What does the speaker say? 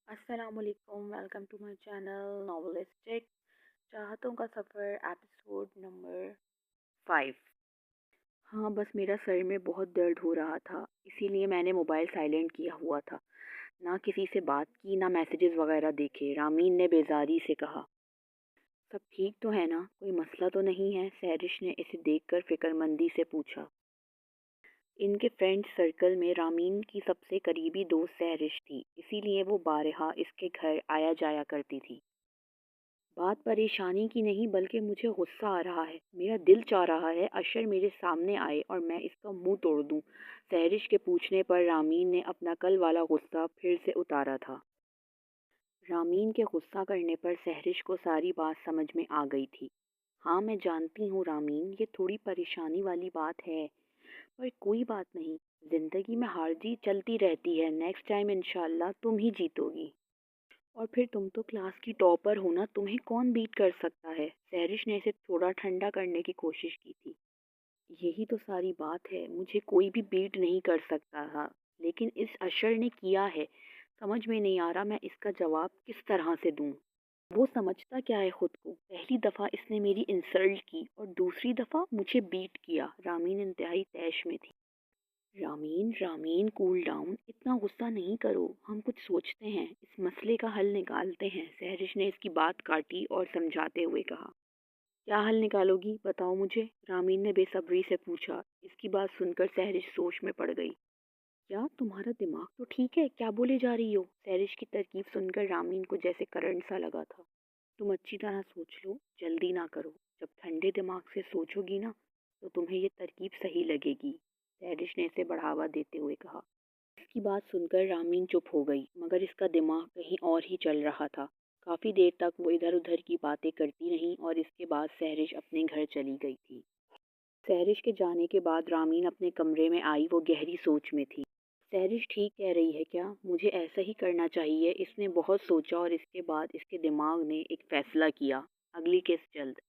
السلام علیکم، welcome to my channel ناولسٹک چاہتوں کا سفر ایپیسوڈ نمبر 5۔ ہاں بس میرا سر میں بہت درد ہو رہا تھا، اسی لیے میں نے موبائل سائلنٹ کیا ہوا تھا۔ نہ کسی سے بات کی، نہ میسیجز وغیرہ دیکھے۔ رامین نے بیزاری سے کہا، سب ٹھیک تو ہے نا؟ کوئی مسئلہ تو نہیں ہے؟ سہرش نے اسے دیکھ کر فکر مندی سے پوچھا۔ ان کے فرینڈ سرکل میں رامین کی سب سے قریبی دوست سہرش تھی، اسی لیے وہ بارہا اس کے گھر آیا جایا کرتی تھی۔ بات پریشانی کی نہیں بلکہ مجھے غصہ آ رہا ہے۔ میرا دل چاہ رہا ہے اشر میرے سامنے آئے اور میں اس کا منہ توڑ دوں۔ سہرش کے پوچھنے پر رامین نے اپنا کل والا غصہ پھر سے اتارا تھا۔ رامین کے غصہ کرنے پر سہرش کو ساری بات سمجھ میں آ گئی تھی۔ ہاں میں جانتی ہوں رامین، یہ تھوڑی پریشانی والی بات ہے، پر کوئی بات نہیں، زندگی میں ہار جیت چلتی رہتی ہے۔ نیکسٹ ٹائم انشاءاللہ تم ہی جیتو گی، اور پھر تم تو کلاس کی ٹاپر ہو نا، تمہیں کون بیٹ کر سکتا ہے؟ سہرش نے اسے تھوڑا ٹھنڈا کرنے کی کوشش کی تھی۔ یہی تو ساری بات ہے، مجھے کوئی بھی بیٹ نہیں کر سکتا تھا، لیکن اس اشر نے کیا ہے۔ سمجھ میں نہیں آ رہا میں اس کا جواب کس طرح سے دوں۔ وہ سمجھتا کیا ہے خود کو؟ پہلی دفعہ اس نے میری انسلٹ کی اور دوسری دفعہ مجھے بیٹ کیا۔ رامین انتہائی طیش میں تھی۔ رامین رامین کول ڈاؤن، اتنا غصہ نہیں کرو، ہم کچھ سوچتے ہیں، اس مسئلے کا حل نکالتے ہیں۔ سہرش نے اس کی بات کاٹی اور سمجھاتے ہوئے کہا، کیا حل نکالو گی؟ بتاؤ مجھے، رامین نے بے صبری سے پوچھا۔ اس کی بات سن کر سہرش سوچ میں پڑ گئی۔ کیا تمہارا دماغ تو ٹھیک ہے؟ کیا بولے جا رہی ہو؟ سہرش کی ترکیب سن کر رامین کو جیسے کرنٹ سا لگا تھا۔ تم اچھی طرح سوچ لو، جلدی نہ کرو، جب ٹھنڈے دماغ سے سوچو گی نا تو تمہیں یہ ترکیب صحیح لگے گی، سہرش نے اسے بڑھاوا دیتے ہوئے کہا۔ اس کی بات سن کر رامین چپ ہو گئی، مگر اس کا دماغ کہیں اور ہی چل رہا تھا۔ کافی دیر تک وہ ادھر ادھر کی باتیں کرتی رہیں اور اس کے بعد سہرش اپنے گھر چلی گئی تھی۔ سہرش کے جانے کے بعد رامین اپنے کمرے میں آئی، وہ گہری سوچ میں تھی۔ سہرش ٹھیک کہہ رہی ہے کیا؟ مجھے ایسا ہی کرنا چاہیے۔ اس نے بہت سوچا اور اس کے بعد اس کے دماغ نے ایک فیصلہ کیا۔ اگلی قسط جلد۔